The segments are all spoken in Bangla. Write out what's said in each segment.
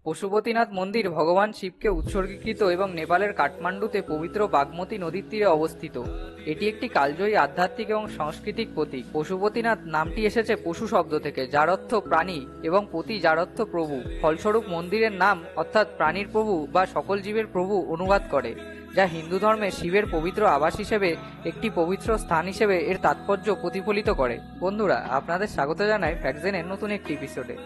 পশুপতিনাথ মন্দির ভগবান শিবকে উৎসর্গীকৃত এবং নেপালের কাঠমান্ডুতে পবিত্র বাগমতী নদীর তীরে অবস্থিত। এটি একটি কালজয়ী আধ্যাত্মিক এবং সাংস্কৃতিক প্রতীক। পশুপতিনাথ নামটি এসেছে পশু শব্দ থেকে, যার অর্থ প্রাণী, এবং পতি যার অর্থ প্রভু। ফলস্বরূপ মন্দিরের নাম অর্থাৎ প্রাণীর প্রভু বা সকল জীবের প্রভু অনুবাদ করে, যা হিন্দু ধর্মে শিবের পবিত্র আবাস হিসেবে একটি পবিত্র স্থান হিসেবে এর তাৎপর্য প্রতিফলিত করে। বন্ধুরা, আপনাদের স্বাগত জানাই ফ্যাক্টজেনের নতুন একটি এপিসোডে।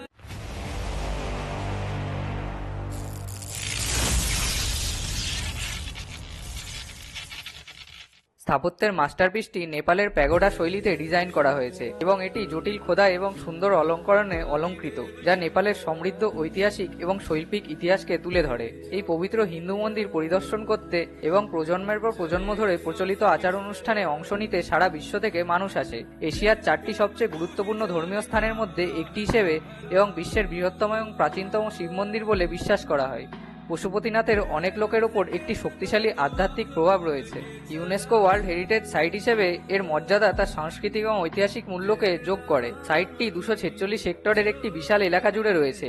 স্থাপত্যের মাস্টারপিসটি নেপালের প্যাগোডা শৈলীতে ডিজাইন করা হয়েছে এবং এটি জটিল খোদাই এবং সুন্দর অলঙ্করণে অলঙ্কৃত, যা নেপালের সমৃদ্ধ ঐতিহাসিক এবং শৈল্পিক ইতিহাসকে তুলে ধরে। এই পবিত্র হিন্দু মন্দির পরিদর্শন করতে এবং প্রজন্মের পর প্রজন্ম ধরে প্রচলিত আচার অনুষ্ঠানে অংশ নিতে সারা বিশ্ব থেকে মানুষ আসে। এশিয়ার 4টি সবচেয়ে গুরুত্বপূর্ণ ধর্মীয় স্থানের মধ্যে একটি হিসেবে এবং বিশ্বের বৃহত্তম এবং প্রাচীনতম শিব মন্দির বলে বিশ্বাস করা হয়। পশুপতিনাথের অনেক লোকের ওপর একটি শক্তিশালী আধ্যাত্মিক প্রভাব রয়েছে। ইউনেস্কো ওয়ার্ল্ড হেরিটেজ সাইট হিসেবে এর মর্যাদা তার সাংস্কৃতিক এবং ঐতিহাসিক মূল্যকে যোগ করে। সাইটটি 246 হেক্টরের একটি বিশাল এলাকা জুড়ে রয়েছে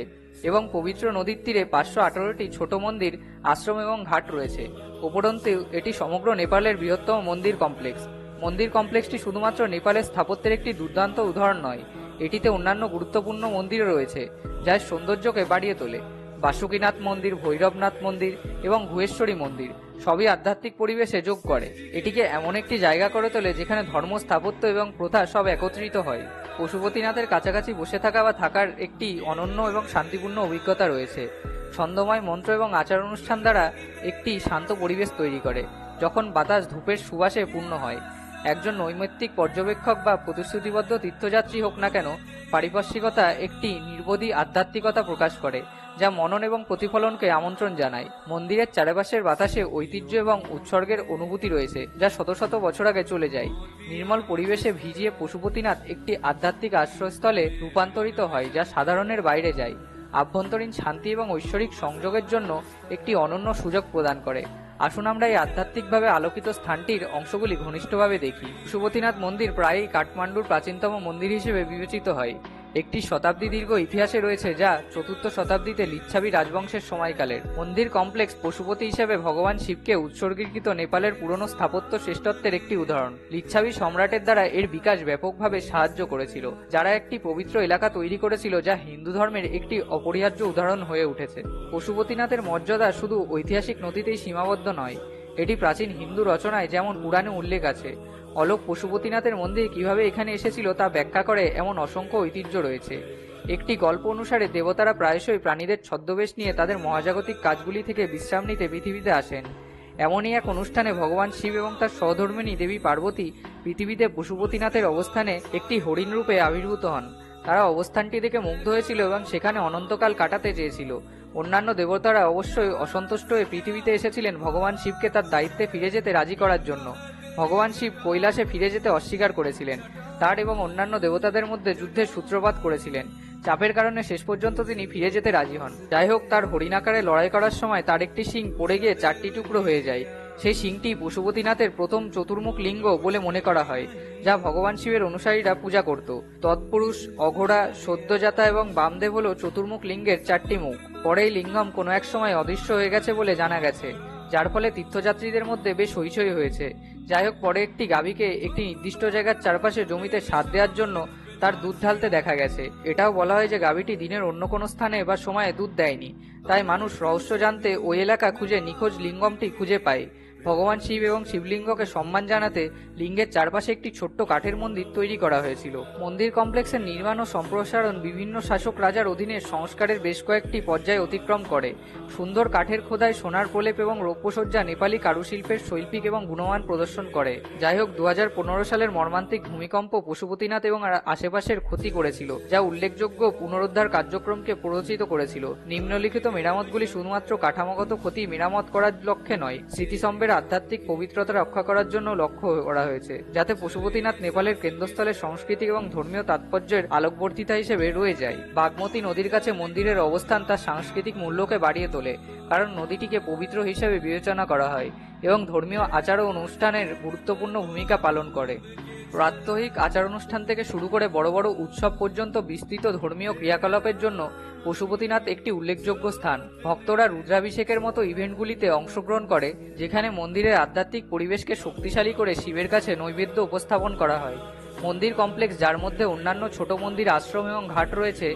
এবং পবিত্র নদীর তীরে 518টি ছোট মন্দির, আশ্রম এবং ঘাট রয়েছে। উপরন্তু এটি সমগ্র নেপালের বৃহত্তম মন্দির কমপ্লেক্স। মন্দির কমপ্লেক্সটি শুধুমাত্র নেপালের স্থাপত্যের একটি দুর্দান্ত উদাহরণ নয়, এটিতে অন্যান্য গুরুত্বপূর্ণ মন্দিরও রয়েছে যা সৌন্দর্যকে বাড়িয়ে তোলে। বাসুকীনাথ মন্দির, ভৈরবনাথ মন্দির এবং ঘুয়েশ্বরী মন্দির সবই আধ্যাত্মিক পরিবেশে যোগ করে। এটিকে এমন একটি জায়গা করে তোলে যেখানে ধর্ম, স্থাপত্য এবং প্রথা সব একত্রিত হয়। পশুপতিনাথের কাছাকাছি বসে থাকা বা থাকার একটি অনন্য এবং শান্তিপূর্ণ অভিজ্ঞতা রয়েছে। ছন্দময় মন্ত্র এবং আচার অনুষ্ঠান দ্বারা একটি শান্ত পরিবেশ তৈরি করে, যখন বাতাস ধূপের সুবাসে পূর্ণ হয়। একজন নৈমিত্তিক পর্যবেক্ষক বা প্রতিশ্রুতিবদ্ধ তীর্থযাত্রী হোক না কেন, পারিপার্শ্বিকতা একটি নির্বোধী আধ্যাত্মিকতা প্রকাশ করে, যা মনন এবং প্রতিফলনকে আমন্ত্রণ জানায়। মন্দিরের চারপাশের বাতাসে ঐতিহ্য এবং উৎসর্গের অনুভূতি রয়েছে, যা শত শত বছর আগে চলে যায়। নির্মল পরিবেশে ভিজিয়ে পশুপতিনাথ একটি আধ্যাত্মিক আশ্রয়স্থলে রূপান্তরিত হয়, যা সাধারণের বাইরে যায়। আভ্যন্তরীণ শান্তি এবং ঐশ্বরিক সংযোগের জন্য একটি অনন্য সুযোগ প্রদান করে। আসুন আমরা এই আধ্যাত্মিকভাবে আলোকিত স্থানটির অংশগুলি ঘনিষ্ঠভাবে দেখি। পশুপতিনাথ মন্দির প্রায়ই কাঠমান্ডুর প্রাচীনতম মন্দির হিসেবে বিবেচিত হয়। একটি শতাব্দী দীর্ঘ ইতিহাসে রয়েছে, যা 4র্থ শতাব্দীতে লিচ্ছাবি রাজবংশের সময়কালের। মন্দির কমপ্লেক্স পশুপতি হিসেবে ভগবান শিবকে উৎসর্গীকৃত নেপালের পুরনো স্থাপত্য শ্রেষ্ঠত্বের একটি উদাহরণ। লিচ্ছাবি সম্রাটের দ্বারা এর বিকাশ ব্যাপকভাবে সাহায্য করেছিল, যারা একটি পবিত্র এলাকা তৈরি করেছিল যা হিন্দু ধর্মের একটি অপরিহার্য উদাহরণ হয়ে উঠেছে। পশুপতিনাথের মর্যাদা শুধু ঐতিহাসিক নথিতেই সীমাবদ্ধ নয়, এটি প্রাচীন হিন্দু রচনায় যেমন পুরাণে উল্লেখ আছে। অলোক পশুপতিনাথের মন্দির কিভাবে এখানে এসেছিল তা ব্যাখ্যা করে এমন অসংখ্য ঐতিহ্য রয়েছে। একটি গল্প অনুসারে দেবতারা প্রায়শই প্রাণীদের ছদ্মবেশ নিয়ে তাদের মহাজাগতিক কাজগুলি থেকে বিশ্রাম নিতে পৃথিবীতে আসেন। এমনই এক অনুষ্ঠানে ভগবান শিব এবং তার সহধর্মিণী দেবী পার্বতী পৃথিবীতে পশুপতিনাথের অবস্থানে একটি হরিণ রূপে আবির্ভূত হন। তারা অবস্থানটি দেখে মুগ্ধ হয়েছিল এবং সেখানে অনন্তকাল কাটাতে চেয়েছিল। অন্যান্য দেবতারা অবশ্যই অসন্তুষ্ট হয়ে পৃথিবীতে এসেছিলেন ভগবান শিবকে তার দায়িত্বে ফিরে যেতে রাজি করার জন্য। ভগবান শিব কৈলাসে ফিরে যেতে অস্বীকার করেছিলেন, তার এবং অন্যান্য দেবতাদের মধ্যে যুদ্ধের সূত্রপাত করেছিলেন। চাপের কারণে শেষ পর্যন্ত তিনি ফিরে যেতে রাজি হন। যাই হোক, তার হরিণাকারে লড়াই করার সময় তার একটি শিং পড়ে গিয়ে 4টি টুকরো হয়ে যায়। সেই শিংটি পশুপতিনাথের প্রথম চতুর্মুখ লিঙ্গ বলে মনে করা হয়, যা ভগবান শিবের অনুসারীরা পূজা করত। তৎপুরুষ, অঘোড়া, সদ্যজাতা এবং বামদেব হল চতুর্মুখ লিঙ্গের 4টি মুখ। পরে এই লিঙ্গম কোনো এক সময় অদৃশ্য হয়ে গেছে বলে জানা গেছে, যার ফলে তীর্থযাত্রীদের মধ্যে বেশ হইচই হয়েছে। যাই হোক, পরে একটি গাভীকে একটি নির্দিষ্ট জায়গার চারপাশে জমিতে সার দেওয়ার জন্য তার দুধ ঢালতে দেখা গেছে। এটাও বলা হয় যে গাভীটি দিনের অন্য কোনো স্থানে বা সময়ে দুধ দেয়নি, তাই মানুষ রহস্য জানতে ওই এলাকা খুঁজে নিখোঁজ লিঙ্গমটি খুঁজে পায়। ভগবান শিব এবং শিবলিঙ্গকে সম্মান জানাতে লিঙ্গের চারপাশে একটি ছোট্ট কাঠের মন্দির তৈরি করা হয়েছিল। মন্দির কমপ্লেক্সের নির্মাণ ও সম্প্রসারণ বিভিন্ন শাসক রাজার অধীনে সংস্কারের বেশ কয়েকটি পর্যায় অতিক্রম করে। সুন্দর কাঠের খোদাই, সোনার প্রলেপ এবং রৌপ্যসজ্জা নেপালি কারুশিল্পের শৈল্পিক এবং গুণমান প্রদর্শন করে। যাই হোক, 2015 সালের মর্মান্তিক ভূমিকম্প পশুপতিনাথ এবং আশেপাশের ক্ষতি করেছিল, যা উল্লেখযোগ্য পুনরুদ্ধার কার্যক্রমকে প্ররোচিত করেছিল। নিম্নলিখিত মেরামতগুলি শুধুমাত্র কাঠামোগত ক্ষতি মেরামত করার লক্ষ্যে নয়, স্মৃতিস্তম্ভের আধ্যাত্মিক পবিত্রতা রক্ষা করার জন্য লক্ষ্য করা হয়েছে, যাতে পশুপতিনাথ নেপালের কেন্দ্রস্থলের সাংস্কৃতিক এবং ধর্মীয় তাৎপর্যের আলোকবর্তিতা হিসেবে রয়ে যায়। বাগমতী নদীর কাছে মন্দিরের অবস্থান তার সাংস্কৃতিক মূল্যকে বাড়িয়ে তোলে, কারণ নদীটিকে পবিত্র হিসেবে বিবেচনা করা হয় এবং ধর্মীয় আচার ও অনুষ্ঠানের গুরুত্বপূর্ণ ভূমিকা পালন করে। প্রাত্যহিক আচার অনুষ্ঠান থেকে শুরু করে বড় বড় উৎসব পর্যন্ত বিস্তৃত ধর্মীয় ক্রিয়াকলাপের জন্য পশুপতিনাথ একটি উল্লেখযোগ্য স্থান। ভক্তরা রুদ্রাভিষেকের মতো ইভেন্টগুলিতে অংশগ্রহণ করে, যেখানে মন্দিরের আধ্যাত্মিক পরিবেশকে শক্তিশালী করে শিবের কাছে নৈবেদ্য উপস্থাপন করা হয়। মন্দির কমপ্লেক্স, যার মধ্যে অন্যান্য ছোট মন্দির, আশ্রম এবং ঘাট রয়েছে,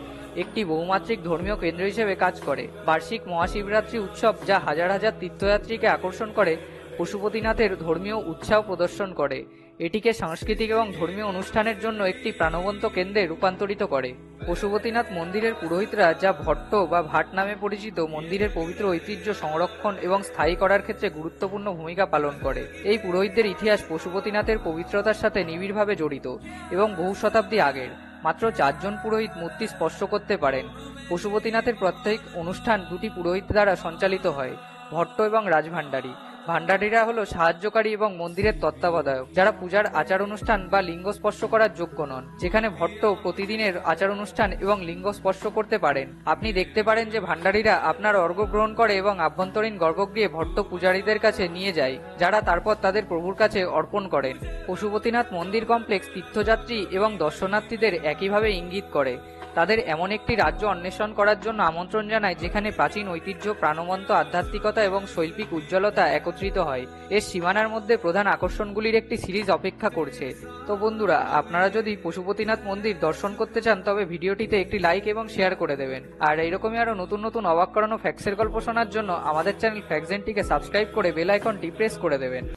একটি বহুমাত্রিক ধর্মীয় কেন্দ্র হিসেবে কাজ করে। বার্ষিক মহাশিবরাত্রি উৎসব, যা হাজার হাজার তীর্থযাত্রীকে আকর্ষণ করে, পশুপতিনাথের ধর্মীয় উৎসাহ প্রদর্শন করে, এটিকে সাংস্কৃতিক এবং ধর্মীয় অনুষ্ঠানের জন্য একটি প্রাণবন্ত কেন্দ্রে রূপান্তরিত করে। পশুপতিনাথ মন্দিরের পুরোহিতরা, যা ভট্ট বা ভাট নামে পরিচিত, মন্দিরের পবিত্র ঐতিহ্য সংরক্ষণ এবং স্থায়ী করার ক্ষেত্রে গুরুত্বপূর্ণ ভূমিকা পালন করে। এই পুরোহিতদের ইতিহাস পশুপতিনাথের পবিত্রতার সাথে নিবিড়ভাবে জড়িত এবং বহু শতাব্দী আগের। মাত্র 4 জন পুরোহিত মূর্তি স্পর্শ করতে পারেন। পশুপতিনাথের প্রত্যেক অনুষ্ঠান দুটি পুরোহিত দ্বারা সঞ্চালিত হয়, ভট্ট এবং রাজভান্ডারী। ভান্ডারীরা হলো সাহায্যকারী এবং মন্দিরের তত্ত্বাবধায়ক, যারা পূজার আচার অনুষ্ঠান বা লিঙ্গ স্পর্শ করার যোগ্য নন। যেখানে ভট্ট প্রতিদিনের আচার অনুষ্ঠান এবং লিঙ্গ স্পর্শ করতে পারেন। আপনি দেখতে পারেন যে ভান্ডারীরা আপনার অর্ঘ্য গ্রহণ করে এবং আভ্যন্তরীণ গর্ভগৃহে ভট্ট পূজারীদের কাছে নিয়ে যায়, যারা তারপর তাদের প্রভুর কাছে অর্পণ করেন। পশুপতিনাথ মন্দির কমপ্লেক্স তীর্থযাত্রী এবং দর্শনার্থীদের একইভাবে ইঙ্গিত করে, তাদের এমন একটি রাজ্য অন্বেষণ করার জন্য আমন্ত্রণ জানায়, যেখানে প্রাচীন ঐতিহ্য, প্রাণবন্ত আধ্যাত্মিকতা এবং শৈল্পিক উজ্জ্বলতা একত্রিত হয়। এর সীমানার মধ্যে প্রধান আকর্ষণগুলির একটি সিরিজ অপেক্ষা করছে। তো বন্ধুরা, আপনারা যদি পশুপতিনাথ মন্দির দর্শন করতে চান, তবে ভিডিওটিতে একটি লাইক এবং শেয়ার করে দেবেন। আর এইরকমই আরো নতুন নতুন অবাক করানো ফ্যাক্টসের গল্প শোনার জন্য আমাদের চ্যানেল ফ্যাক্টজেনটিকে সাবস্ক্রাইব করে বেল আইকনটি প্রেস করে দেবেন।